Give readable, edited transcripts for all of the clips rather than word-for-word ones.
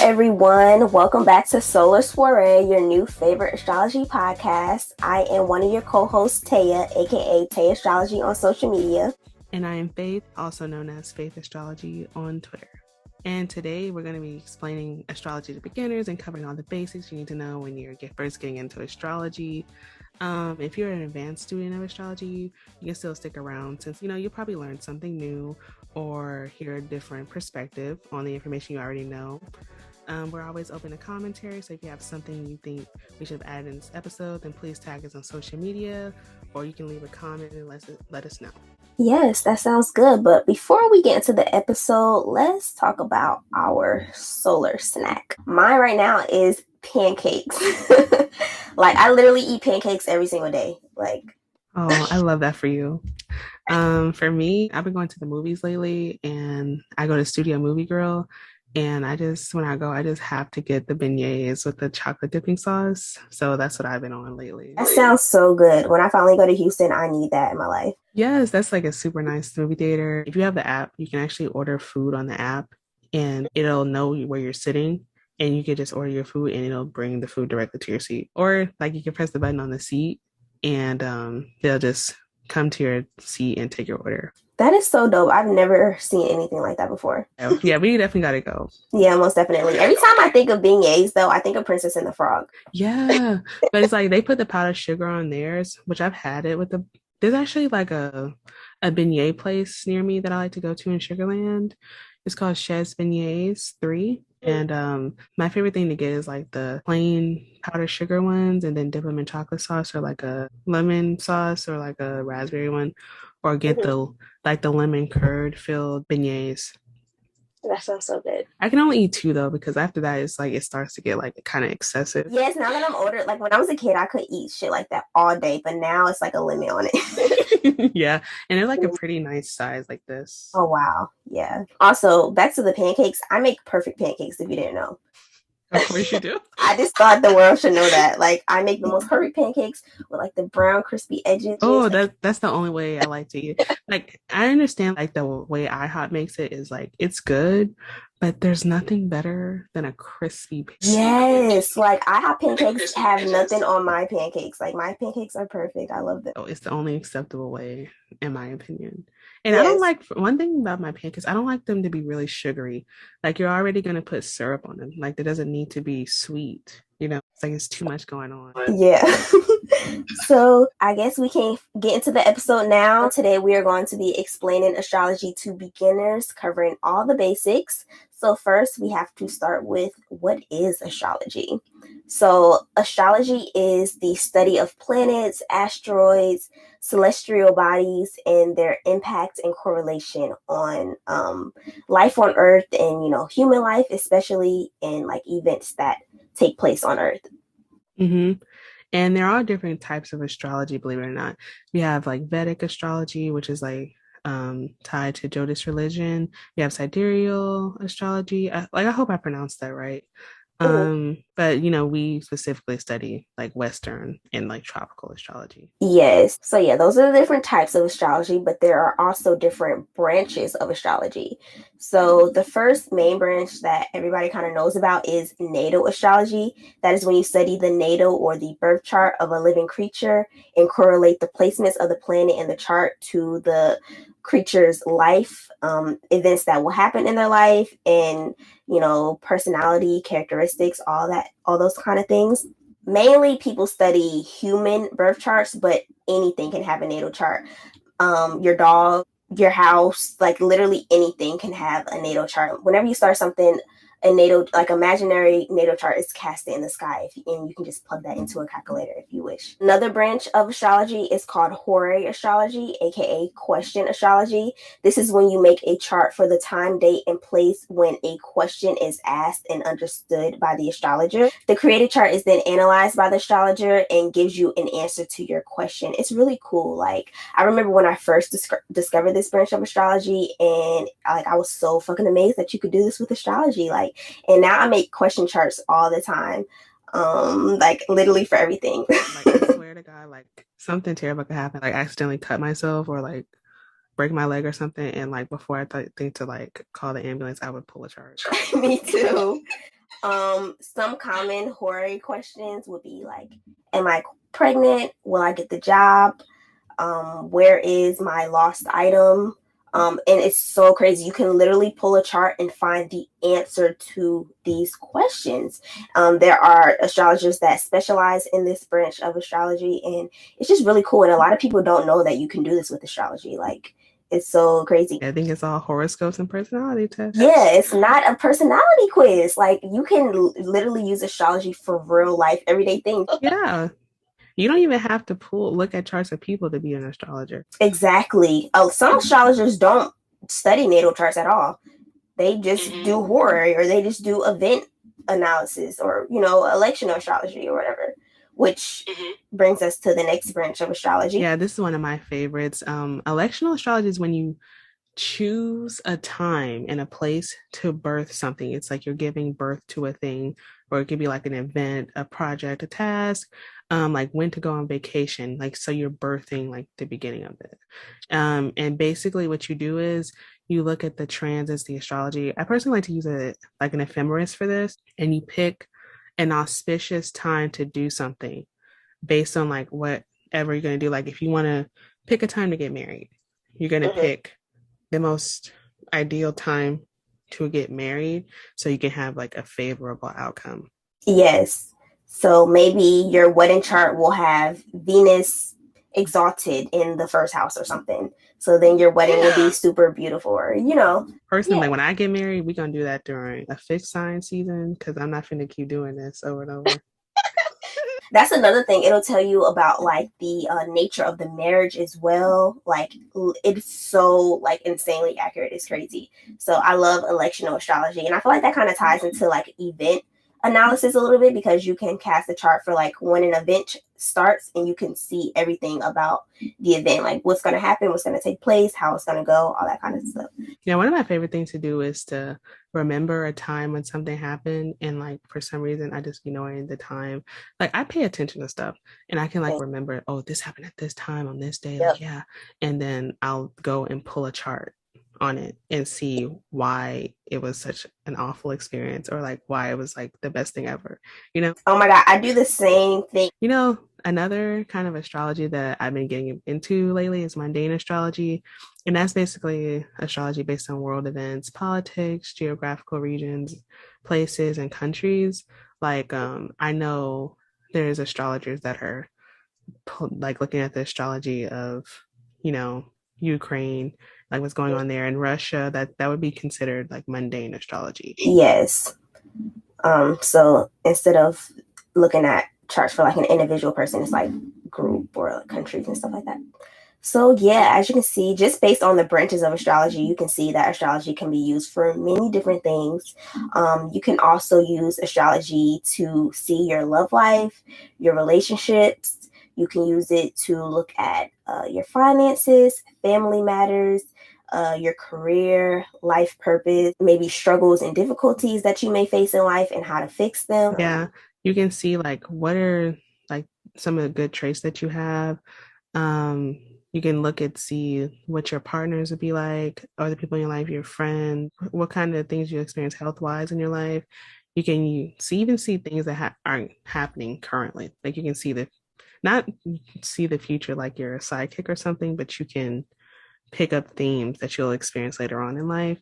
everyone. Welcome back to Soirée, your new favorite astrology podcast. I am one of your co-hosts, Taya, aka Taya Astrology on social media. And I am Faith, also known as Faith Astrology on Twitter. And today we're going to be explaining astrology to beginners and covering all the basics you need to know when you're first getting into astrology. If you're an advanced student of astrology, you can still stick around since, you'll probably learn something new or hear a different perspective on the information you already know. We're always open to commentary, so if you have something you think we should have added in this episode, then please tag us on social media, or you can leave a comment and let us know. Yes, that sounds good. But before we get into the episode, let's talk about our solar snack. Mine right now is pancakes. Like, I literally eat pancakes every single day. Oh, I love that for you. For me, I've been going to the movies lately, and I go to Studio Movie Grill. And when I go, I just have to get the beignets with the chocolate dipping sauce. So that's what I've been on lately. That sounds so good. When I finally go to Houston, I need that in my life. Yes, that's like a super nice movie theater. If you have the app, you can actually order food on the app and it'll know where you're sitting. And you can just order your food and it'll bring the food directly to your seat. Or like you can press the button on the seat and they'll just come to your seat and take your order. That is so dope. I've never seen anything like that before. Yeah, we definitely got to go. Yeah, most definitely. Every time I think of beignets, though, I think of Princess and the Frog. Yeah, but it's like they put the powdered sugar on theirs, which I've had it with there's actually like a beignet place near me that I like to go to in Sugarland. It's called Chez Beignets 3. And my favorite thing to get is like the plain powdered sugar ones and then dip them in chocolate sauce or like a lemon sauce or like a raspberry one, or get the lemon curd filled beignets. That sounds so good. I can only eat 2 though, because after that it's like it starts to get like kind of excessive. Yes, now that I'm older, like when I was a kid, I could eat shit like that all day, but now it's like a limit on it. Yeah, and they're like a pretty nice size like this. Oh wow, yeah. Also, back to the pancakes. I make perfect pancakes. If you didn't know. Of course you do. I just thought the world should know that. Like, I make the most perfect pancakes with like the brown crispy edges. Oh, that's the only way I like to eat. Like, I understand like the way IHOP makes it is like it's good, but there's nothing better than a crispy pancake. Yes, like IHOP pancakes have nothing on my pancakes. Like, my pancakes are perfect. I love them. Oh, it's the only acceptable way, in my opinion. And yes. I don't like, one thing about my pancakes, I don't like them to be really sugary. Like, you're already going to put syrup on them. Like, it doesn't need to be sweet. It's like it's too much going on. Yeah. So I guess we can get into the episode now. Today we are going to be explaining astrology to beginners, covering all the basics. So first we have to start with, what is astrology? So astrology is the study of planets, asteroids, celestial bodies, and their impact and correlation on life on Earth and, human life, especially in like events that take place on Earth. Mm-hmm. And there are different types of astrology, believe it or not. We have like Vedic astrology, which is like tied to Jyotish religion. You have sidereal astrology. I hope I pronounced that right. But we specifically study like Western and like tropical astrology. Yes. So yeah, those are the different types of astrology, but there are also different branches of astrology. So the first main branch that everybody kind of knows about is natal astrology. That is when you study the natal or the birth chart of a living creature and correlate the placements of the planet in the chart to the creature's life, events that will happen in their life, and personality, characteristics, all those kind of things. Mainly people study human birth charts, but anything can have a natal chart. Your dog, your house, like literally anything can have a natal chart. Whenever you start something, a natal, like imaginary natal chart is cast in the sky, and you can just plug that into a calculator if you wish. Another branch of astrology is called Soirée astrology, aka question astrology. This is when you make a chart for the time, date, and place when a question is asked and understood by the astrologer. The created chart is then analyzed by the astrologer and gives you an answer to your question. It's really cool. Like, I remember when I first discovered this branch of astrology, and I was so fucking amazed that you could do this with astrology. And now I make question charts all the time, like literally for everything. Like, I swear to God, like something terrible could happen. Like, I accidentally cut myself or like break my leg or something, and like before I think to like call the ambulance, I would pull a chart. Me too. Some common horror questions would be like, am I pregnant? Will I get the job? Where is my lost item? And it's so crazy. You can literally pull a chart and find the answer to these questions. There are astrologers that specialize in this branch of astrology, and it's just really cool. And a lot of people don't know that you can do this with astrology. Like, it's so crazy. I think it's all horoscopes and personality tests. Yeah, it's not a personality quiz. Like, you can literally use astrology for real life, everyday things. Yeah. You don't even have to look at charts of people to be an astrologer. Exactly. Some astrologers don't study natal charts at all. They just do horror, or they just do event analysis, or election astrology or whatever, which brings us to the next branch of astrology. Yeah, this is one of my favorites. Electional astrology is when you choose a time and a place to birth something. It's like you're giving birth to a thing, or it could be like an event, a project, a task, like when to go on vacation. Like, so you're birthing like the beginning of it. And basically what you do is you look at the transits, the astrology. I personally like to use it like an ephemeris for this, and you pick an auspicious time to do something based on like whatever you're going to do. Like, if you want to pick a time to get married, you're going to pick the most ideal time to get married so you can have like a favorable outcome. Yes. So maybe your wedding chart will have Venus exalted in the first house or something. So then your wedding will be super beautiful, or Personally, like when I get married, we're gonna do that during a fixed sign season because I'm not finna keep doing this over and over. That's another thing. It'll tell you about like the nature of the marriage as well. Like, it's so like insanely accurate. It's crazy. So I love electional astrology, and I feel like that kind of ties into like event analysis a little bit, because you can cast a chart for like when an event starts, and you can see everything about the event, like what's going to happen, what's going to take place, how it's going to go, all that kind of stuff. Yeah, one of my favorite things to do is to remember a time when something happened, and like for some reason I just be knowing the time. Like, I pay attention to stuff, and I can like remember, oh, this happened at this time on this day. Like, yeah. And then I'll go and pull a chart on it and see why it was such an awful experience, or like why it was like the best thing ever. Oh my God, I do the same thing. Another kind of astrology that I've been getting into lately is mundane astrology. And that's basically astrology based on world events, politics, geographical regions, places, and countries. Like, I know there's astrologers that are like looking at the astrology of, you know, Ukraine, like what's going on there in Russia. That would be considered like mundane astrology. Yes. So instead of looking at charts for like an individual person, it's like group or countries and stuff like that. So yeah, as you can see, just based on the branches of astrology, you can see that astrology can be used for many different things. You can also use astrology to see your love life, your relationships. You can use it to look at your finances, family matters, your career, life purpose, maybe struggles and difficulties that you may face in life and how to fix them. Yeah, you can see like what are like some of the good traits that you have. Um, you can look at see what your partners would be like, or the people in your life, your friends, what kind of things you experience health wise in your life. You can see even see things that aren't happening currently. Like, you can see not see the future like you're a sidekick or something, but you can pick up themes that you'll experience later on in life.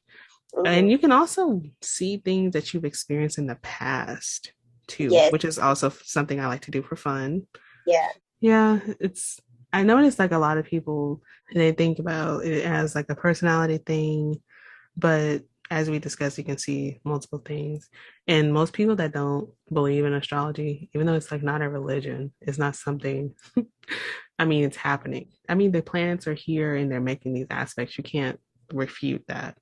And you can also see things that you've experienced in the past too, which is also something I like to do for fun. Yeah, I noticed like a lot of people, they think about it as like a personality thing, but as we discussed, you can see multiple things. And most people that don't believe in astrology, even though it's like not a religion, it's not something, I mean, it's happening. I mean, the planets are here and they're making these aspects. You can't refute that.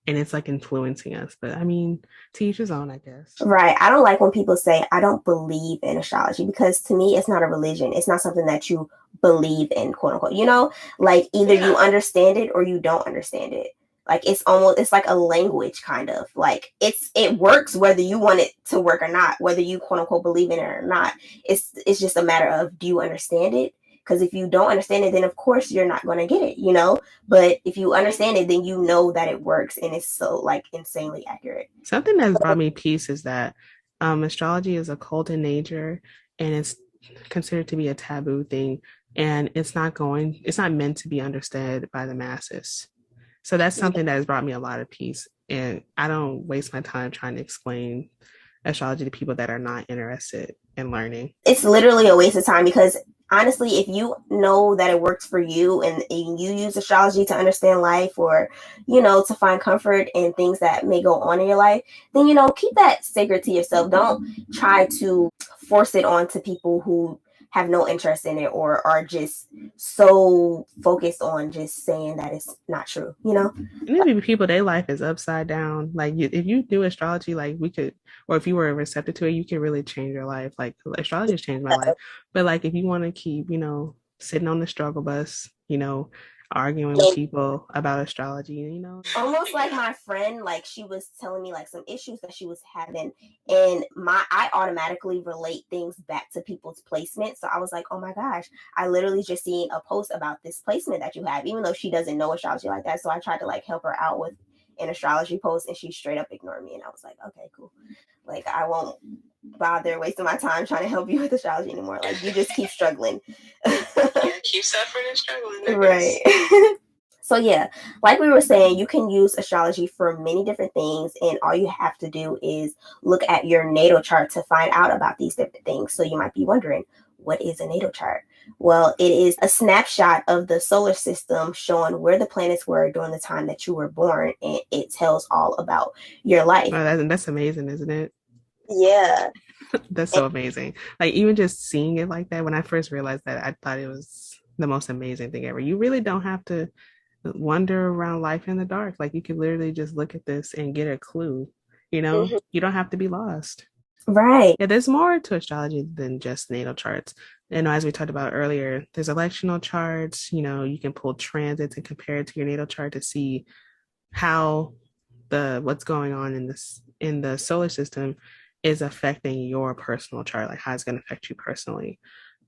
And it's like influencing us. But I mean, to each his own, I guess. Right. I don't like when people say, I don't believe in astrology, because to me, it's not a religion. It's not something that you believe in, quote unquote. Like either you understand it or you don't understand it. Like, it's like a language kind of. Like, it works whether you want it to work or not, whether you quote unquote believe in it or not. It's just a matter of, do you understand it? Because if you don't understand it, then of course you're not going to get it. But if you understand it, then you know that it works, and it's so like insanely accurate. Something that's brought me peace is that Astrology is occult in nature, and it's considered to be a taboo thing, and it's not meant to be understood by the masses. So that's something that has brought me a lot of peace. And I don't waste my time trying to explain astrology to people that are not interested in learning. It's literally a waste of time because honestly, if you know that it works for you and you use astrology to understand life or, to find comfort in things that may go on in your life, then, keep that sacred to yourself. Don't try to force it on to people who have no interest in it or are just so focused on just saying that it's not true. And maybe people, their life is upside down. Like if you do astrology, like we could, or if you were receptive to it, you could really change your life. Like astrology has changed my life. But like if you want to keep, sitting on the struggle bus, arguing with people about astrology, almost like my friend, like she was telling me like some issues that she was having, and I automatically relate things back to people's placement. So I was like, oh my gosh, I literally just seen a post about this placement that you have, even though she doesn't know astrology like that. So I tried to like help her out with an astrology post, and she straight up ignored me, and I was like, okay, cool. Like I won't bother wasting my time trying to help you with astrology anymore. Like you just keep struggling. Keep suffering and struggling. Right. So yeah, like we were saying, you can use astrology for many different things, and all you have to do is look at your natal chart to find out about these different things. So you might be wondering, what is a natal chart? Well, it is a snapshot of the solar system showing where the planets were during the time that you were born, and it tells all about your life. Oh, that's amazing, isn't it? Yeah. That's so amazing. Like even just seeing it like that, when I first realized that, I thought it was the most amazing thing ever. You really don't have to wander around life in the dark. Like you could literally just look at this and get a clue. Mm-hmm. You don't have to be lost. Right. Yeah, there's more to astrology than just natal charts. And as we talked about earlier, there's electional charts. You can pull transits and compare it to your natal chart to see how what's going on in the solar system is affecting your personal chart, like how it's going to affect you personally.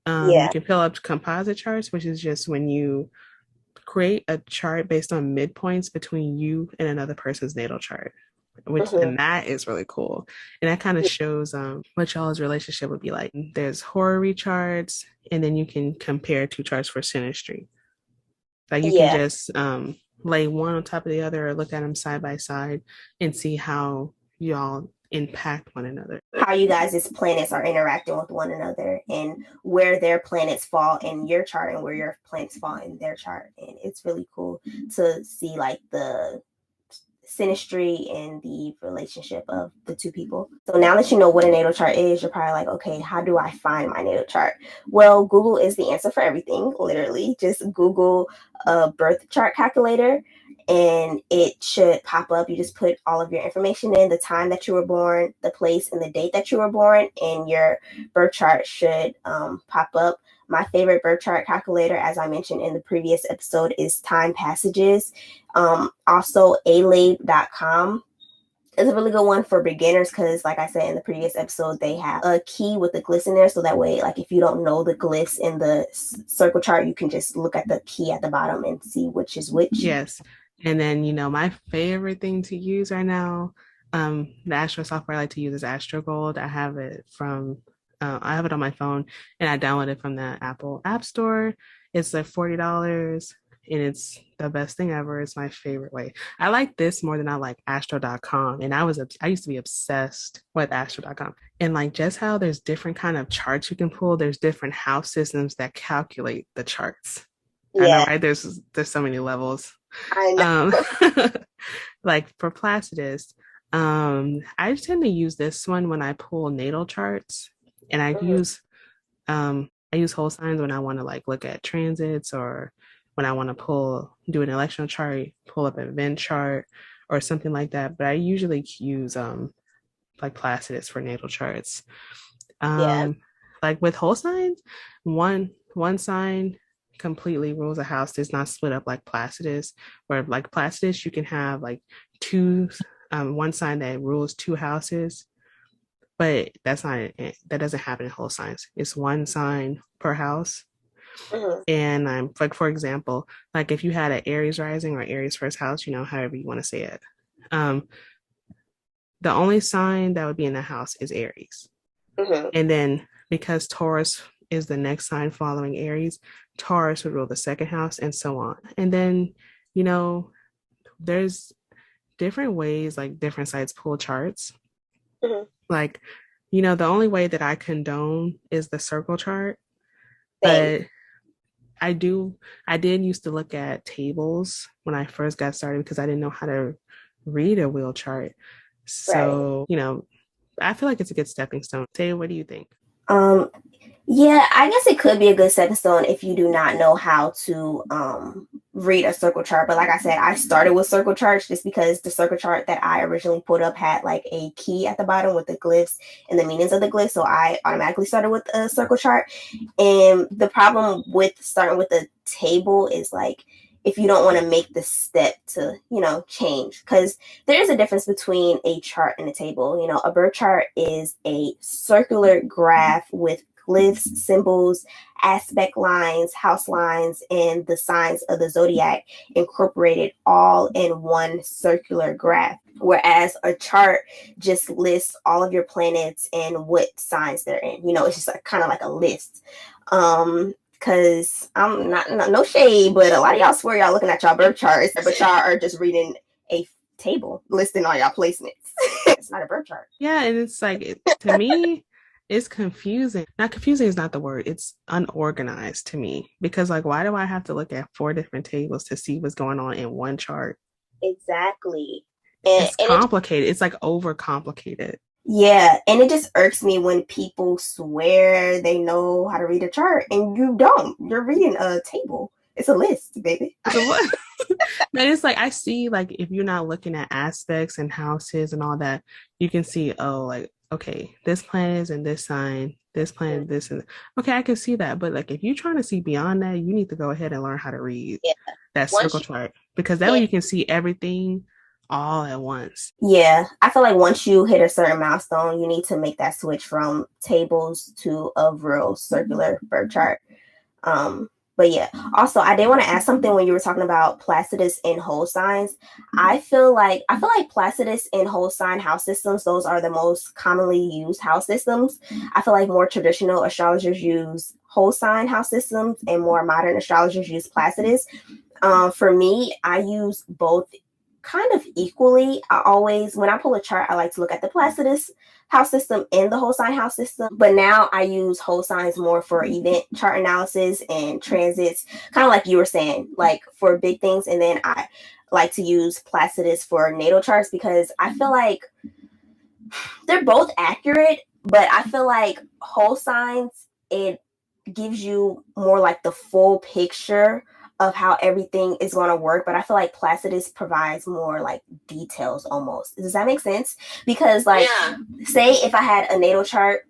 You Yeah. can fill up composite charts, which is just when you create a chart based on midpoints between you and another person's natal chart, which Mm-hmm. and that is really cool. And that kind of shows what y'all's relationship would be like. There's horary charts, and then you can compare two charts for synastry. Like you can Yeah. just lay one on top of the other or look at them side by side and see how y'all impact one another. How you guys' planets are interacting with one another and where their planets fall in your chart and where your planets fall in their chart. And it's really cool to see like the synastry and the relationship of the two people. So now that you know what a natal chart is, you're probably like, okay, how do I find my natal chart? Well, Google is the answer for everything, literally. Just Google a birth chart calculator and it should pop up. You just put all of your information in, the time that you were born, the place and the date that you were born, and your birth chart should pop up. My favorite birth chart calculator, as I mentioned in the previous episode, is Time Passages. Also, alab.com is a really good one for beginners because, like I said in the previous episode, they have a key with the glyphs in there. So that way, like if you don't know the glyphs in the circle chart, you can just look at the key at the bottom and see which is which. Yes. And then, my favorite thing to use right now, the Astro software I like to use is Astro Gold. I have it on my phone and I downloaded it from the Apple App Store. It's like $40 and it's the best thing ever. It's my favorite way. I like this more than I like astro.com. And I used to be obsessed with astro.com. And like just how there's different kind of charts you can pull, there's different house systems that calculate the charts. I know, right? There's so many levels. I know. Like for Placidus, I tend to use this one when I pull natal charts, and I use whole signs when I want to like look at transits or when I want to do an electional chart, pull up an event chart or something like that. But I usually use like Placidus for natal charts. Like with whole signs, one sign completely rules a house. Does not split up like Placidus, where like Placidus you can have like two one sign that rules two houses, but that doesn't happen in whole signs. It's one sign per house. And like for example, like if you had an Aries rising or Aries first house, however you want to say it, the only sign that would be in the house is Aries. Mm-hmm. And then because Taurus is the next sign following Aries, Taurus would rule the second house and so on. And then, you know, there's different ways like different sites pull charts. Mm-hmm. Like, the only way that I condone is the circle chart, Same. but I do I did used to look at tables when I first got started because I didn't know how to read a wheel chart. Right. So, I feel like it's a good stepping stone. Tay, what do you think? Um, Yeah, I guess it could be a good stepping stone if you do not know how to read a circle chart. But like I said, I started with circle charts just because the circle chart that I originally put up had like a key at the bottom with the glyphs and the meanings of the glyphs. So I automatically started with a circle chart. And the problem with starting with a table is like if you don't want to make the step to, change, because there is a difference between a chart and a table. A birth chart is a circular graph with glyphs, symbols, aspect lines, house lines, and the signs of the zodiac incorporated all in one circular graph. Whereas a chart just lists all of your planets and what signs they're in. It's just kind of like a list. Because I'm not no shade, but a lot of y'all swear y'all looking at y'all birth charts, but y'all are just reading a table listing all y'all placements. It's not a birth chart. Yeah, and it's like to me, it's confusing. Not confusing is not the word. It's unorganized to me because like why do I have to look at four different tables to see what's going on in one chart? Exactly. And It's it complicated. It's like overcomplicated. Yeah, and it just irks me when people swear they know how to read a chart and you don't. You're reading a table. It's a list, baby. It's a lot. But it's like I see like if you're not looking at aspects and houses and all that, you can see, oh, like, okay, this planet is in this sign, this planet, this and okay, I can see that. But like if you're trying to see beyond that, you need to go ahead and learn how to read Yeah. that Once circle you chart because that way yeah, you can see everything all at once. yeah, I feel like once you hit a certain milestone, you need to make that switch from tables to a real circular birth chart. Um, but yeah, also I did want to ask something when you were talking about Placidus and whole signs. I feel like Placidus and whole sign house systems, those are the most commonly used house systems. I feel like more traditional astrologers use whole sign house systems and more modern astrologers use Placidus. For me, I use both kind of equally. I always, when I pull a chart, I like to look at the Placidus house system and the whole sign house system. But now I use whole signs more for event chart analysis and transits, kind of like you were saying, like for big things. And then I like to use Placidus for natal charts because I feel like they're both accurate, but I feel like whole signs, it gives you more like the full picture of how everything is going to work. But I feel like Placidus provides more like details almost. Does that make sense? Because, like, yeah, say if I had a natal chart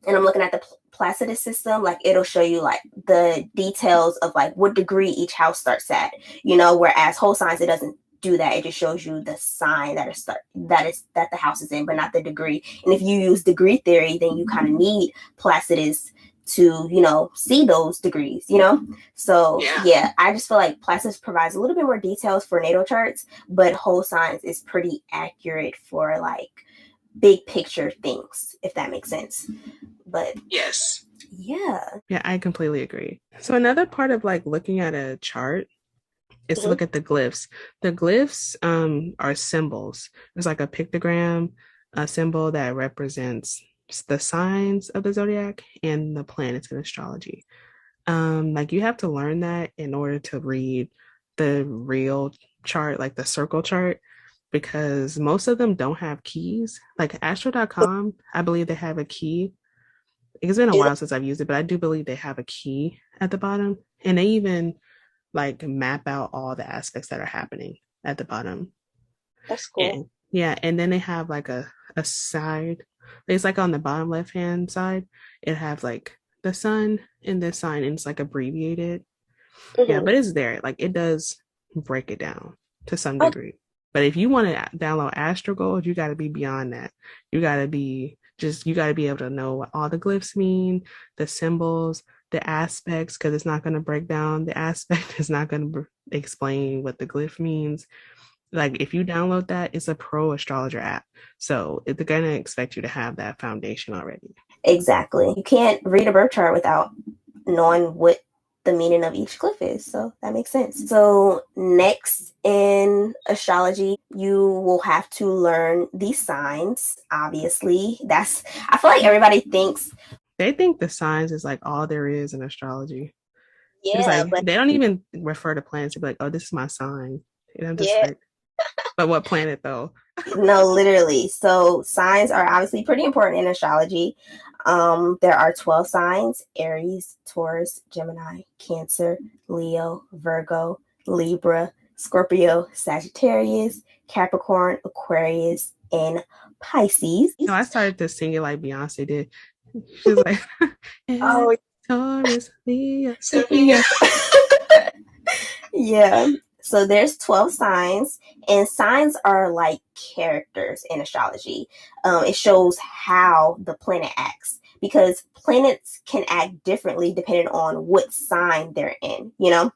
and I'm looking at the Placidus system, like it'll show you like the details of like what degree each house starts at, whereas whole signs, it doesn't do that. It just shows you the sign that the house is in, but not the degree. And if you use degree theory, then you kind of need Placidus to, see those degrees. So yeah, I just feel like Placidus provides a little bit more details for natal charts, but whole signs is pretty accurate for like big picture things, if that makes sense. But yes, yeah. Yeah, I completely agree. So another part of like looking at a chart is to Mm-hmm. look at the glyphs. The glyphs are symbols. There's like a pictogram, a symbol that represents the signs of the zodiac and the planets in astrology. Like you have to learn that in order to read the real chart, like the circle chart, because most of them don't have keys. Like astro.com, I believe they have a key. It's been a while since I've used it, but I do believe they have a key at the bottom. And they even like map out all the aspects that are happening at the bottom. That's cool. And yeah, and then they have like a side. It's like on the bottom left hand side, it has like the sun and this sign, and it's like abbreviated. Yeah, Mm-hmm. but it's there. Like it does break it down to some Oh, degree. But if you want to download Astro Gold, you got to be beyond that. You got to be able to know what all the glyphs mean, the symbols, the aspects, because it's not going to break down the aspect. It's not going to explain what the glyph means. Like if you download that, it's a pro astrologer app. So they're gonna expect you to have that foundation already. Exactly. You can't read a birth chart without knowing what the meaning of each glyph is. So that makes sense. So next in astrology, you will have to learn these signs. Obviously, that's I feel like everybody thinks, They think the signs is like all there is in astrology. It's yeah, like but they don't even refer to planets to be like, oh, this is my sign. And I'm just yeah, like, but what planet though? no, literally. So signs are obviously pretty important in astrology. There are 12 signs: Aries, Taurus, Gemini, Cancer, Leo, Virgo, Libra, Scorpio, Sagittarius, Capricorn, Aquarius, and Pisces. No, I started to sing it like Beyonce did. She's like, Oh, Taurus, Leo. Scorpio. Yeah. So there's 12 signs, and signs are like characters in astrology. It shows how the planet acts because planets can act differently depending on what sign they're in, you know?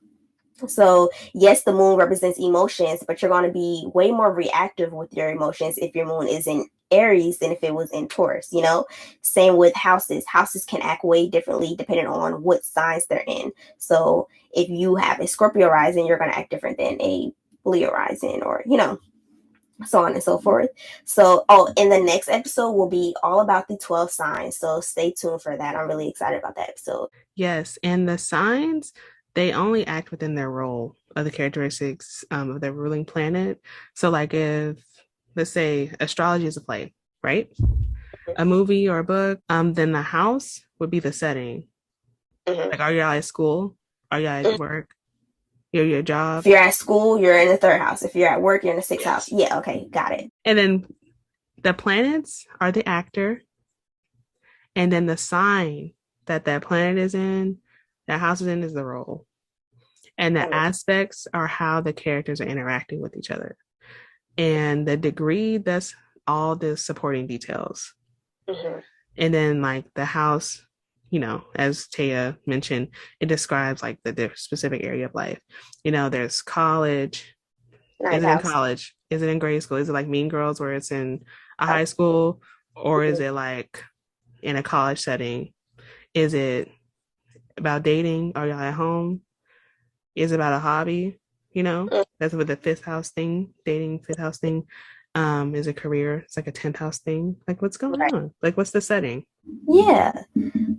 So, yes, the moon represents emotions, but you're going to be way more reactive with your emotions if your moon is in Aries than if it was in Taurus, you know? Same with houses. Houses can act way differently depending on what signs they're in. So, if you have a Scorpio rising, you're going to act different than a Leo rising, or, you know, so on and so forth. So, oh, in the next episode will be all about the 12 signs. So, stay tuned for that. I'm really excited about that episode. Yes, and the signs, they only act within their role of the characteristics of their ruling planet. So, like if, let's say, astrology is a play, right? A movie or a book, then the house would be the setting. Mm-hmm. Like, are y'all at school? Are y'all at work? You're your If job? you're at school, you're in the third house. If you're at work, you're in the sixth house. Yeah, okay, got it. And then the planets are the actor, and then the sign that that planet is in, that house is in, is the role. And the aspects are how the characters are interacting with each other. And the degree, that's all the supporting details. Mm-hmm. And then like the house, as Taya mentioned, it describes like the specific area of life. There's college. Is Ninth it in house. college? Is it in grade school? Is it like Mean Girls where it's in a high school? Or is Mm-hmm. it like in a college setting? Is it about dating? Are y'all at home? Is it about a hobby? That's what the fifth house thing, dating fifth house thing. Is a career. It's like a 10th house thing. Like what's going Right. on? Like what's the setting? Yeah.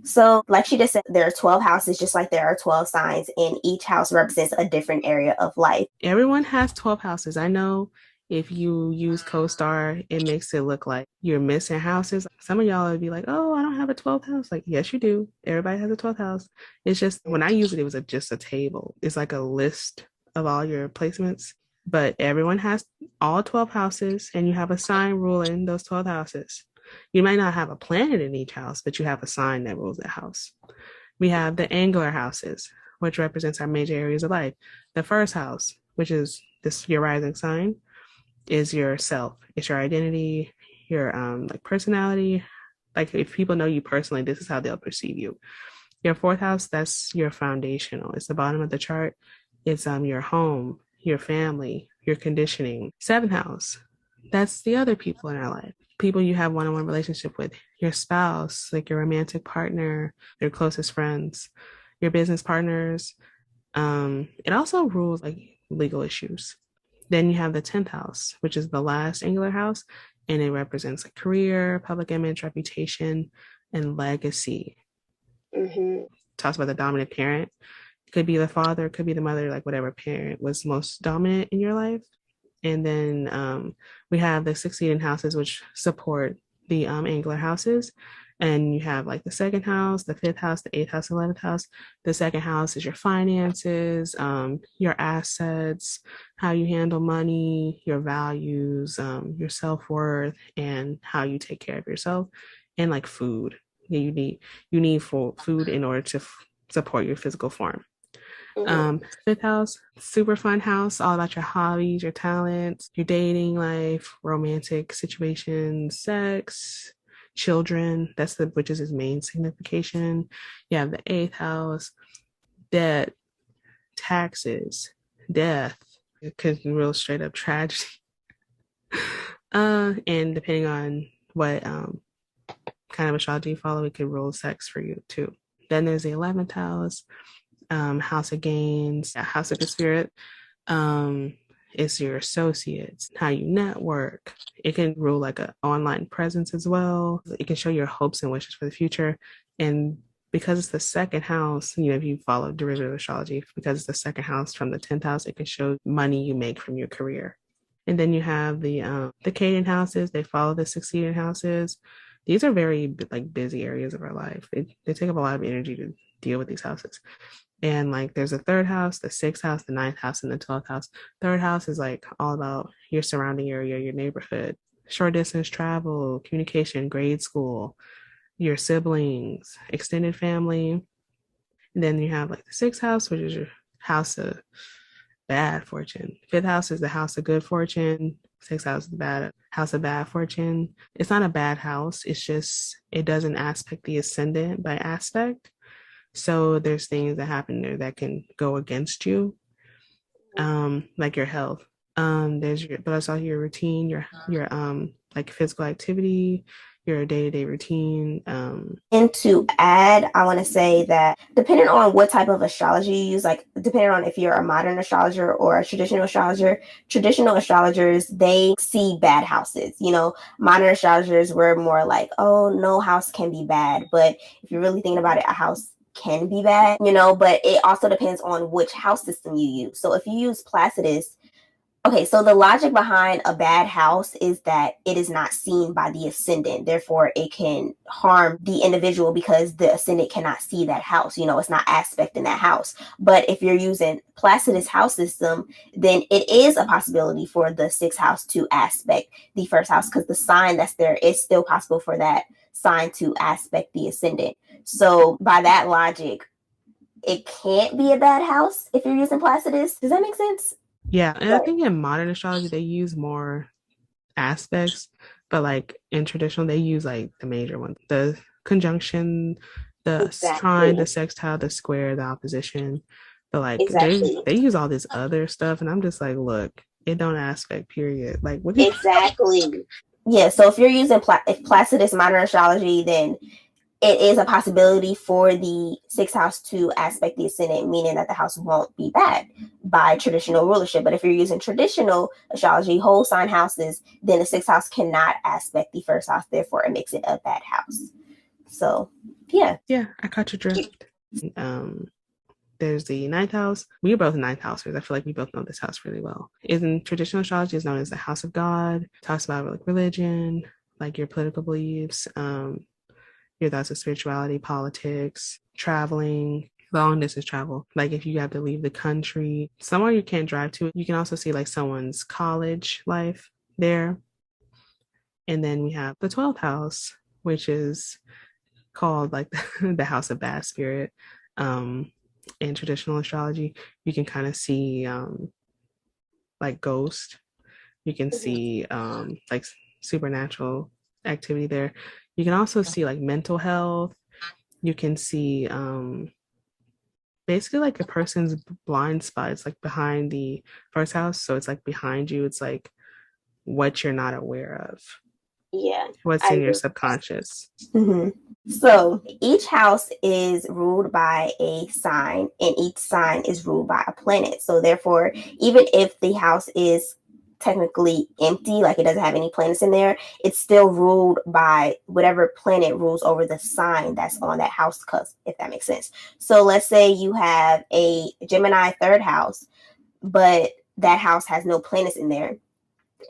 So, like she just said, there are 12 houses, just like there are 12 signs, and each house represents a different area of life. Everyone has 12 houses. I know if you use CoStar, it makes it look like you're missing houses. Some of y'all would be like, oh, I don't have a 12th house. Like, yes, you do. Everybody has a 12th house. It's just when I use it, it was just a table. It's like a list of all your placements. But everyone has all 12 houses, and you have a sign ruling those 12 houses. You might not have a planet in each house, but you have a sign that rules that house. We have the angular houses, which represents our major areas of life. The first house, which is this your rising sign, is your self. It's your identity, your like personality. Like if people know you personally, this is how they'll perceive you. Your fourth house, that's your foundational. It's the bottom of the chart. It's your home, your family, your conditioning. Seventh house, that's the other people in our life. People you have one-on-one relationship with, your spouse, like your romantic partner, your closest friends, your business partners. It also rules like legal issues. Then you have the 10th house, which is the last angular house, and it represents like career, public image, reputation, and legacy. Mm-hmm. Talks about the dominant parent. It could be the father, it could be the mother, like whatever parent was most dominant in your life. And then we have the succeeding houses, which support the angular houses. And you have like the second house, the fifth house, the eighth house, 11th house. The second house is your finances, your assets, how you handle money, your values, your self worth, and how you take care of yourself, and like food. You need food in order to support your physical form. Fifth house, super fun house, all about your hobbies, your talents, your dating life, romantic situations, sex, children. That's which is his main signification. You have the eighth house, debt, taxes, death. It could be real straight up tragedy. And depending on what kind of astrology you follow, it could rule sex for you too. Then there's the 11th house, house of gains, house of the spirit. It's your associates, how you network. It can rule like an online presence as well. It can show your hopes and wishes for the future. And because it's the second house, if you follow derivative astrology, because it's the second house from the 10th house, it can show money you make from your career. And then you have the Caden houses. They follow the succeeding houses. These are very like busy areas of our life. They take up a lot of energy to deal with these houses. And like there's a third house, the sixth house, the ninth house, and the 12th house. Third house is like all about your surrounding area, your neighborhood, short distance travel, communication, grade school, your siblings, extended family. And then you have like the sixth house, which is your house of bad fortune. Fifth house is the house of good fortune. Sixth house is the bad house of bad fortune. It's not a bad house. It's just it doesn't aspect the ascendant by aspect. So there's things that happen there that can go against you, like your health. There's your, but also your routine, your like physical activity, your day-to-day routine. And to add, I want to say that depending on what type of astrology you use, like depending on if you're a modern astrologer or a traditional astrologers, they see bad houses. Modern astrologers were more like, oh, no house can be bad. But if you're really thinking about it, a house can be bad, but it also depends on which house system you use. So if you use Placidus, okay, so the logic behind a bad house is that it is not seen by the ascendant. Therefore, it can harm the individual because the ascendant cannot see that house. It's not aspect in that house. But if you're using Placidus house system, then it is a possibility for the sixth house to aspect the first house because the sign that's there is still possible for that sign to aspect the ascendant. So by that logic, it can't be a bad house if you're using Placidus. Does that make sense? Yeah, and I think in modern astrology they use more aspects, but like in traditional they use like the major ones, the conjunction, the trine, the sextile, the square, the opposition. But like they use all this other stuff, and I'm just like, look, it don't aspect. Period. Like what? Exactly. Yeah. So if you're using if Placidus modern astrology, then it is a possibility for the sixth house to aspect the ascendant, meaning that the house won't be bad by traditional rulership. But if you're using traditional astrology, whole sign houses, then the sixth house cannot aspect the first house. Therefore, it makes it a bad house. So, yeah. Yeah, I caught your drift. There's the ninth house. We are both ninth housers. I feel like we both know this house really well. In traditional astrology, is known as the house of God. It talks about like religion, like your political beliefs, your thoughts of spirituality, politics, traveling, long distance travel. Like if you have to leave the country, somewhere you can't drive to. You can also see like someone's college life there. And then we have the 12th house, which is called like the house of bad spirit. In traditional astrology, you can kind of see like ghost. You can see like supernatural activity there. You can also see like mental health. You can see basically like a person's blind spot. It's like behind the first house. So it's like behind you. It's like what you're not aware of. Yeah. What's in your subconscious. Mm-hmm. So each house is ruled by a sign, and each sign is ruled by a planet. So therefore, even if the house is technically empty, like it doesn't have any planets in there, it's still ruled by whatever planet rules over the sign that's on that house cusp, if that makes sense. So let's say you have a Gemini third house, but that house has no planets in there.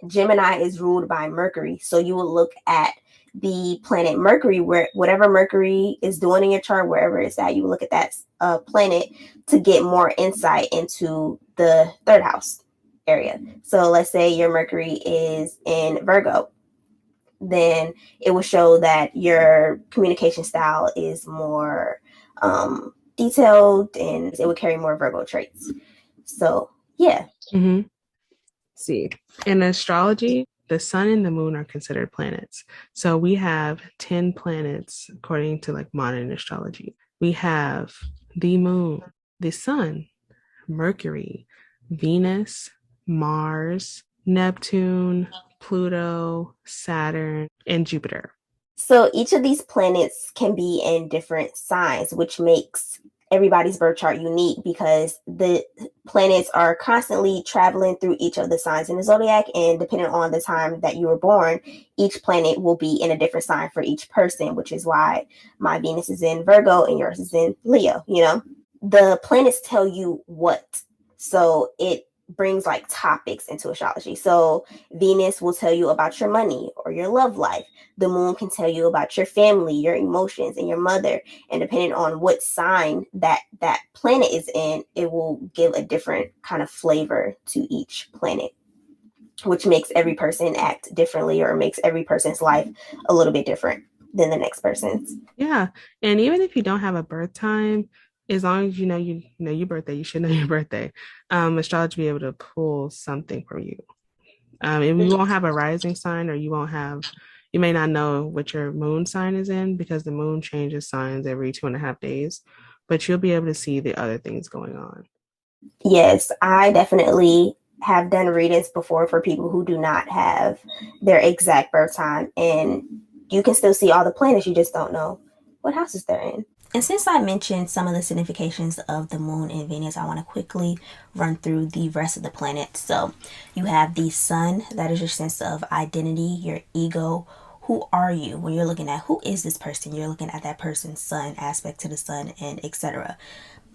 Gemini is ruled by Mercury. So you will look at the planet Mercury, where whatever Mercury is doing in your chart, wherever it's at, you look at that planet to get more insight into the third house area. So let's say your Mercury is in Virgo, then it will show that your communication style is more detailed and it will carry more Virgo traits. So yeah. Mm-hmm. See, in astrology, the sun and the moon are considered planets. So we have 10 planets according to like modern astrology. We have the moon, the sun, Mercury, Venus, Mars, Neptune, Pluto, Saturn, and Jupiter. So each of these planets can be in different signs, which makes everybody's birth chart unique because the planets are constantly traveling through each of the signs in the zodiac. And depending on the time that you were born, each planet will be in a different sign for each person, which is why my Venus is in Virgo and yours is in Leo, you know? The planets tell you what. So it brings like topics into astrology. So Venus will tell you about your money or your love life. The moon can tell you about your family, your emotions, and your mother. And depending on what sign that planet is in, it will give a different kind of flavor to each planet, which makes every person act differently or makes every person's life a little bit different than the next person's. Yeah. And even if you don't have a birth time, as long as you know your birthday, you should know your birthday. Astrology will be able to pull something from you. If you won't have a rising sign or you may not know what your moon sign is in because the moon changes signs every 2.5 days, but you'll be able to see the other things going on. Yes, I definitely have done readings before for people who do not have their exact birth time, and you can still see all the planets, you just don't know what houses they're in. And since I mentioned some of the significations of the moon and Venus, I want to quickly run through the rest of the planets. So you have the sun, that is your sense of identity, your ego. Who are you? When you're looking at who is this person, you're looking at that person's sun, aspect to the sun, and etc.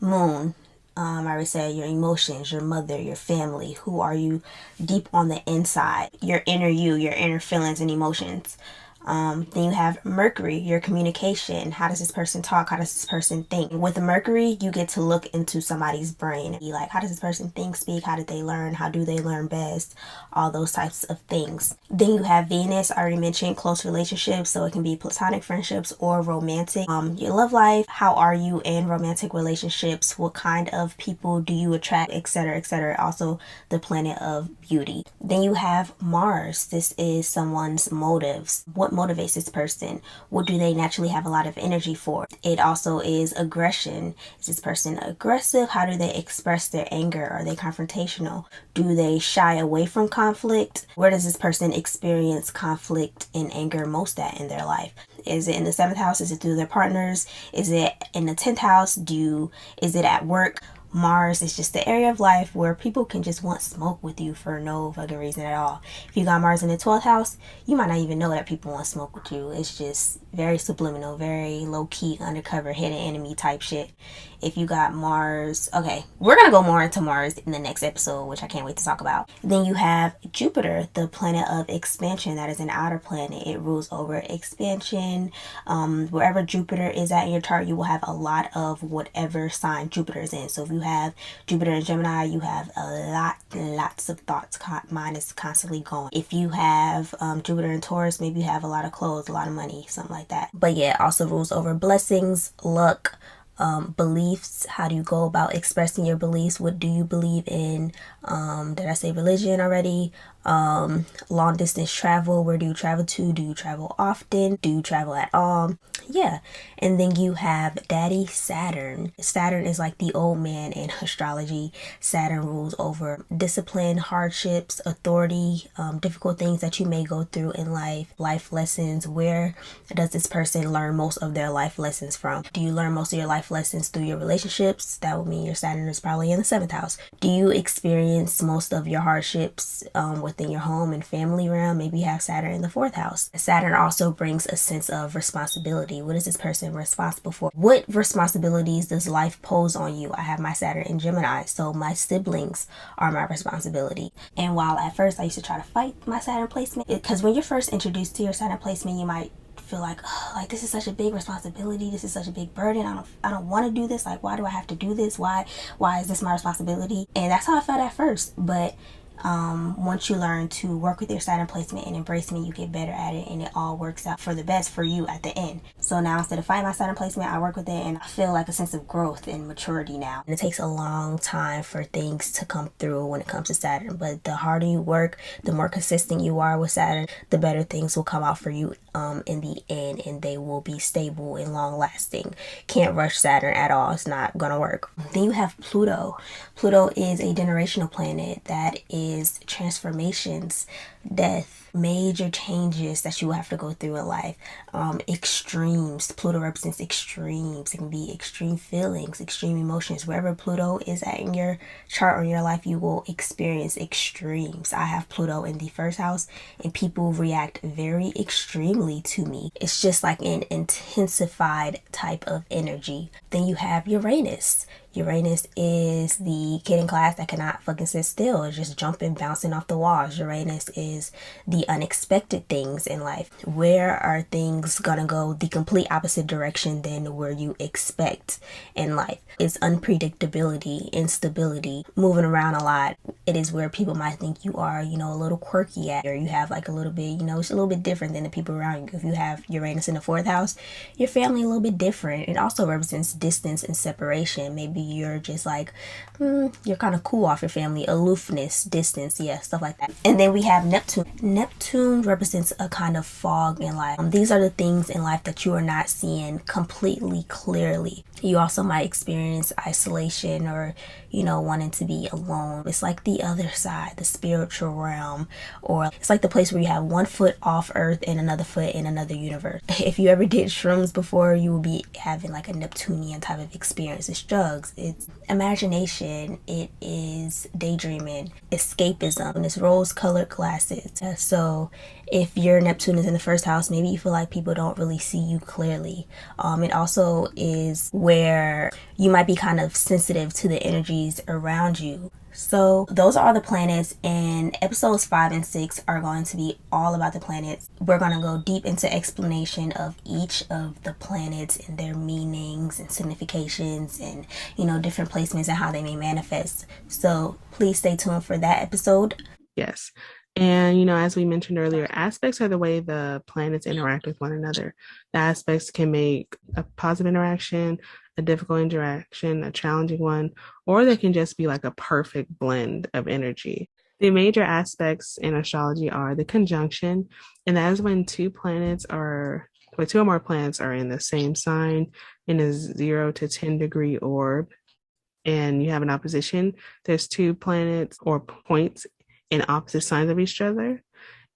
Moon, I would say your emotions, your mother, your family. Who are you deep on the inside? Your inner you, your inner feelings and emotions. Then you have Mercury, your communication. How does this person talk? How does this person think? With Mercury, you get to look into somebody's brain. Like, how does this person think, speak? How did they learn? How do they learn best? All those types of things. Then you have Venus, I already mentioned close relationships. So it can be platonic friendships or romantic. Your love life. How are you in romantic relationships? What kind of people do you attract? Etc. Etc. Also, the planet of beauty. Then you have Mars. This is someone's motives. What motivates this person? What do they naturally have a lot of energy for? It also is aggression. Is this person aggressive? How do they express their anger? Are they confrontational? Do they shy away from conflict? Where does this person experience conflict and anger most at in their life? Is it in the 7th house? Is it through their partners? Is it in the 10th house? Is it at work? Mars is just the area of life where people can just want smoke with you for no fucking reason at all. If you got Mars in the 12th house, you might not even know that people want smoke with you. It's just very subliminal, very low key, undercover, hidden enemy type shit. If you got Mars, okay, we're gonna go more into Mars in the next episode, which I can't wait to talk about. Then you have Jupiter, the planet of expansion. That is an outer planet. It rules over expansion. Wherever Jupiter is at in your chart, you will have a lot of whatever sign Jupiter is in. So if you have Jupiter in Gemini, you have lots of thoughts. Mine is constantly going. If you have Jupiter in Taurus, maybe you have a lot of clothes, a lot of money, something like that. But yeah, it also rules over blessings, luck, beliefs. How do you go about expressing your beliefs? What do you believe in? Did I say religion already? Long distance travel. Where do you travel to? Do you travel often? Do you travel at all? Yeah. And then you have Daddy Saturn. Saturn is like the old man in astrology. Saturn rules over discipline, hardships, authority, difficult things that you may go through in life lessons. Where does this person learn most of their life lessons from? Do you learn most of your life lessons through your relationships? That would mean your Saturn is probably in the 7th house. Do you experience most of your hardships within your home and family realm? Maybe you have Saturn in the 4th house. Saturn also brings a sense of responsibility. What is this person responsible for? What responsibilities does life pose on you? I have my Saturn in Gemini, so my siblings are my responsibility. And while at first I used to try to fight my Saturn placement, because when you're first introduced to your Saturn placement, you might feel like, oh, like this is such a big responsibility, this is such a big burden, I don't want to do this, like why do I have to do this, why is this my responsibility? And that's how I felt at first. But once you learn to work with your Saturn placement and embrace me, you get better at it, and it all works out for the best for you at the end. So now instead of fighting my Saturn placement, I work with it, and I feel like a sense of growth and maturity now. And it takes a long time for things to come through when it comes to Saturn, but the harder you work, the more consistent you are with Saturn, the better things will come out for you in the end, and they will be stable and long lasting. Can't rush Saturn at all. It's not gonna work. Then you have Pluto. Pluto is a generational planet that is transformations, death, major changes that you will have to go through in life. Extremes. Pluto represents extremes. It can be extreme feelings, extreme emotions. Wherever Pluto is at in your chart or your life, you will experience extremes. I have Pluto in the first house, and people react very extremely to me. It's just like an intensified type of energy. Then you have Uranus. Uranus is the kid in class that cannot fucking sit still. It's just jumping, bouncing off the walls. Uranus is the unexpected things in life. Where are things gonna go the complete opposite direction than where you expect in life? It's unpredictability, instability, moving around a lot. It is where people might think you are, a little quirky at, or you have like a little bit, it's a little bit different than the people around you. If you have Uranus in the fourth house, your family a little bit different. It also represents distance and separation. Maybe you're just like, you're kind of cool off your family, aloofness, distance, yeah, stuff like that. And then we have Neptune. Neptune represents a kind of fog in life. These are the things in life that you are not seeing completely clearly. You also might experience isolation or, wanting to be alone. It's like the other side, the spiritual realm, or it's like the place where you have one foot off Earth and another foot in another universe. If you ever did shrooms before, you will be having like a Neptunian type of experience. It's drugs, it's imagination, it is daydreaming, escapism, and it's rose-colored glasses. So if your Neptune is in the first house, maybe you feel like people don't really see you clearly. It also is where you might be kind of sensitive to the energies around you. So those are all the planets, and episodes 5 and 6 are going to be all about the planets. We're going to go deep into explanation of each of the planets and their meanings and significations and, different placements and how they may manifest. So please stay tuned for that episode. Yes. And, as we mentioned earlier, aspects are the way the planets interact with one another. The aspects can make a positive interaction, a difficult interaction, a challenging one, or they can just be like a perfect blend of energy. The major aspects in astrology are the conjunction, and that is when two or more planets are in the same sign in a 0 to 10 degree orb, and you have an opposition. There's two planets or points in opposite signs of each other,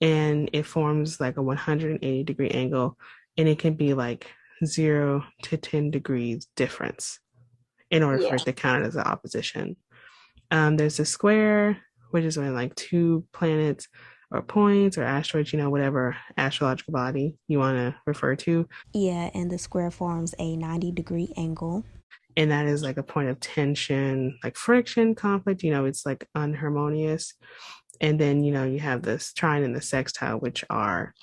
and it forms like a 180-degree angle, and it can be like 0 to 10 degrees difference in order for it to count as an opposition. There's a square, which is when like two planets or points or asteroids, whatever astrological body you want to refer to. Yeah, and the square forms a 90-degree angle. And that is like a point of tension, like friction, conflict, it's like unharmonious. And then, you have this trine and the sextile, which are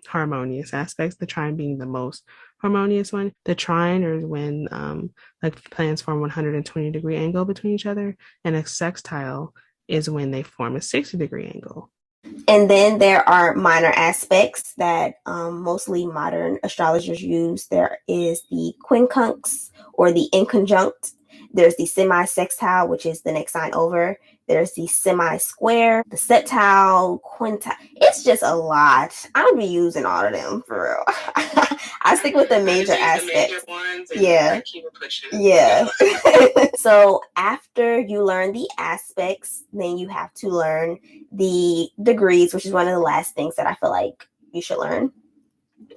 harmonious aspects, the trine being the most harmonious one. The trine is when like planets form 120-degree angle between each other, and a sextile is when they form a 60-degree angle. And then there are minor aspects that mostly modern astrologers use. There is the quincunx or the inconjunct. There's the semi-sextile, which is the next sign over. There's the semi-square, the septile, quintile. It's just a lot. I don't be using all of them for real. I stick with the major aspects. Yeah. Yeah. So after you learn the aspects, then you have to learn the degrees, which is one of the last things that I feel like you should learn.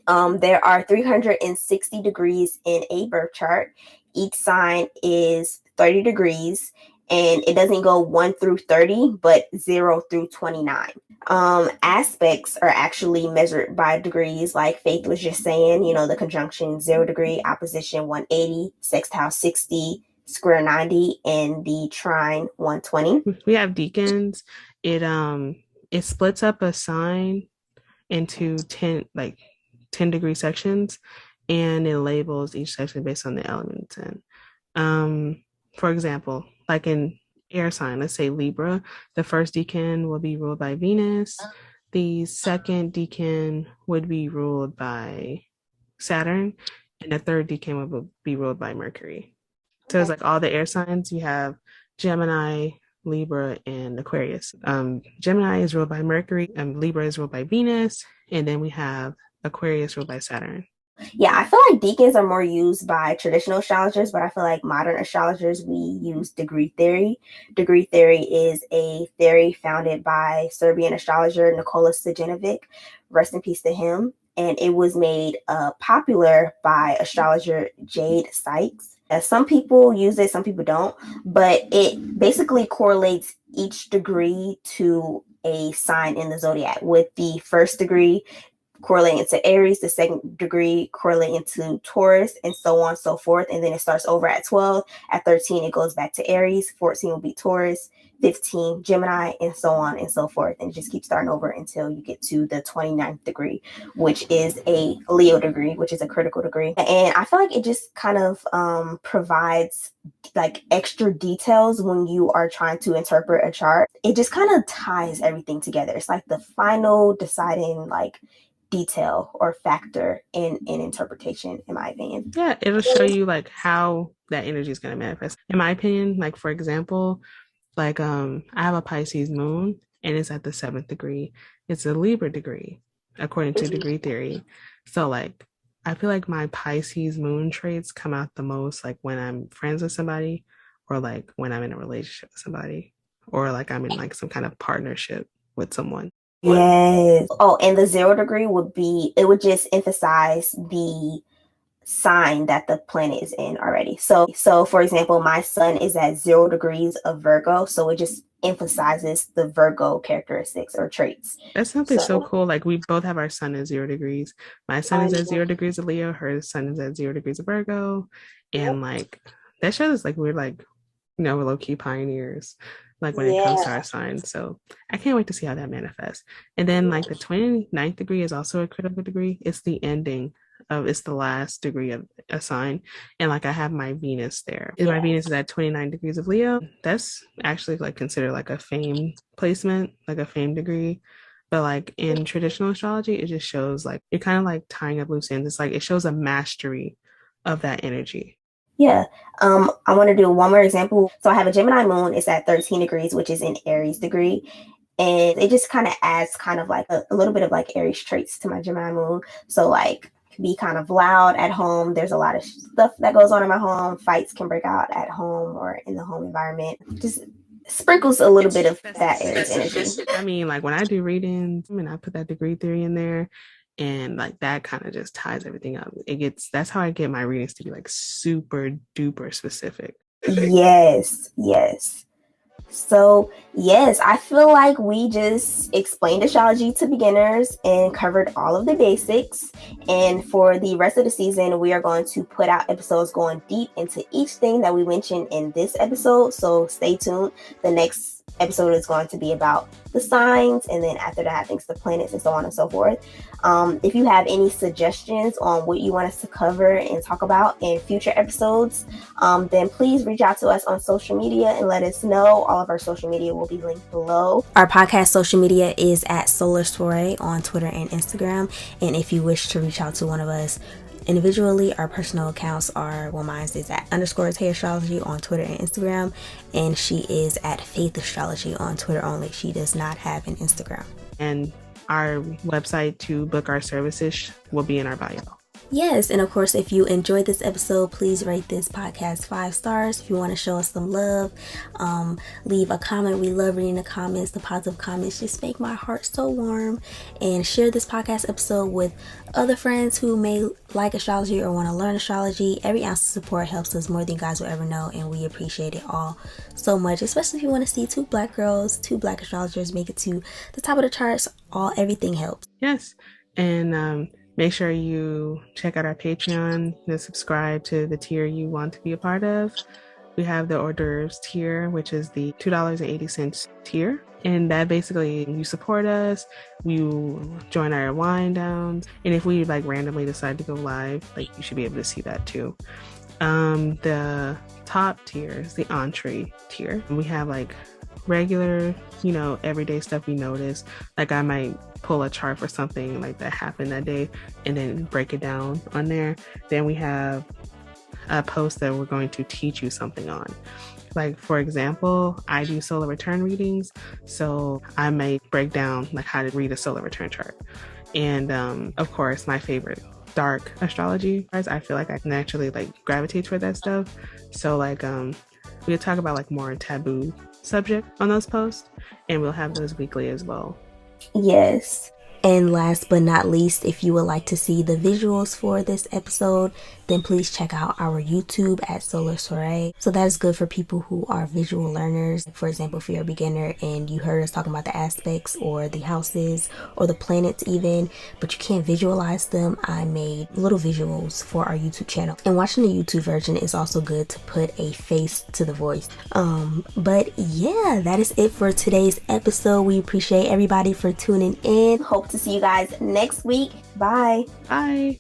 There are 360 degrees in a birth chart. Each sign is 30 degrees, and it doesn't go 1 through 30, but 0 through 29. Aspects are actually measured by degrees, like Faith was just saying, the conjunction 0 degree, opposition 180, sextile 60, square 90, and the trine 120. We have decans. It splits up a sign into 10 degree sections, and it labels each section based on the elements. And for example, like in air sign, let's say Libra, the first decan will be ruled by Venus. The second decan would be ruled by Saturn, and the third decan would be ruled by Mercury. So it's like all the air signs. You have Gemini, Libra, and Aquarius. Gemini is ruled by Mercury, and Libra is ruled by Venus, and then we have Aquarius ruled by Saturn. Yeah, I feel like decans are more used by traditional astrologers, but I feel like modern astrologers, we use degree theory. Degree theory is a theory founded by Serbian astrologer Nikola Stojanovic. Rest in peace to him. And it was made popular by astrologer Jade Sykes. Some people use it, some people don't, but it basically correlates each degree to a sign in the zodiac, with the first degree correlating to Aries, the second degree correlating to Taurus, and so on and so forth. And then it starts over at 12. At 13, it goes back to Aries. 14 will be Taurus. 15, Gemini, and so on and so forth. And just keep starting over until you get to the 29th degree, which is a Leo degree, which is a critical degree. And I feel like it just kind of provides like extra details when you are trying to interpret a chart. It just kind of ties everything together. It's like the final deciding like detail or factor in interpretation, in my opinion. Yeah, it'll show you like how that energy is going to manifest. In my opinion, like for example, like I have a Pisces moon and it's at the 7th degree. It's a Libra degree according to degree theory. So like I feel like my Pisces moon traits come out the most like when I'm friends with somebody, or like when I'm in a relationship with somebody, or like I'm in like some kind of partnership with someone. Yes. Oh, and the 0 degree would be, it would just emphasize the sign that the planet is in already. So for example, my sun is at 0 degrees of Virgo, so it just emphasizes the Virgo characteristics or traits. That's something so cool. Like we both have our sun at 0 degrees. My sun is at 0 degrees of Leo. Her sun is at 0 degrees of Virgo. And like that shows like we're like, we're low key pioneers, like when it comes to our sign. So I can't wait to see how that manifests. And then like the 29th degree is also a critical degree. It's the ending of, it's the last degree of a sign. And like I have my Venus there. My Venus is at 29 degrees of Leo. That's actually like considered like a fame placement, like a fame degree. But like in traditional astrology, it just shows like you're kind of like tying up loose ends. It's like it shows a mastery of that energy. Yeah. I want to do one more example. So I have a Gemini moon. It's at 13 degrees, which is an Aries degree. And it just kind of adds kind of like a little bit of like Aries traits to my Gemini moon. So like be kind of loud at home. There's a lot of stuff that goes on in my home. Fights can break out at home or in the home environment. Just sprinkles a little bit of that Aries energy. I mean, like when I do readings, I mean, I put that degree theory in there, and like that kind of just ties everything up. That's how I get my readings to be like super duper specific. Yes. So, yes, I feel like we just explained astrology to beginners and covered all of the basics. And for the rest of the season, we are going to put out episodes going deep into each thing that we mentioned in this episode. So stay tuned. The next episode is going to be about the signs, and then after that, I think it's the planets and so on and so forth. If you have any suggestions on what you want us to cover and talk about in future episodes, then please reach out to us on social media and let us know. All of our social media will be linked below. Our podcast social media is at Soirée on Twitter and Instagram. And if you wish to reach out to one of us individually, our personal accounts are, well, mine is at _Tay Astrology on Twitter and Instagram, and she is at Faith Astrology on Twitter only. She does not have an Instagram. And our website to book our services will be in our bio. Yes, and of course, if you enjoyed this episode, please rate this podcast 5 stars. If you want to show us some love, leave a comment. We love reading the comments. The positive comments just make my heart so warm. And share this podcast episode with other friends who may like astrology or want to learn astrology. Every ounce of support helps us more than you guys will ever know, and we appreciate it all so much, especially if you want to see 2 Black girls, 2 Black astrologers make it to the top of the charts. Everything helps. Yes, and make sure you check out our Patreon and subscribe to the tier you want to be a part of. We have the hors d'oeuvres tier, which is the $2.80 tier. And that basically, you support us, you join our wind downs. And if we like randomly decide to go live, like you should be able to see that too. The top tier is the entree tier. We have like regular, everyday stuff we notice. Like I might pull a chart for something like that happened that day and then break it down on there. Then we have a post that we're going to teach you something on. Like for example, I do solar return readings, so I might break down like how to read a solar return chart. And of course, my favorite, dark astrology. I feel like I naturally like gravitate toward that stuff. So like we'll talk about like more taboo subject on those posts, and we'll have those weekly as well. Yes. And last but not least, if you would like to see the visuals for this episode, then please check out our YouTube at Soirée. So that is good for people who are visual learners. For example, if you're a beginner and you heard us talking about the aspects or the houses or the planets even, but you can't visualize them, I made little visuals for our YouTube channel. And watching the YouTube version is also good to put a face to the voice. But yeah, that is it for today's episode. We appreciate everybody for tuning in. Hope to see you guys next week. Bye. Bye.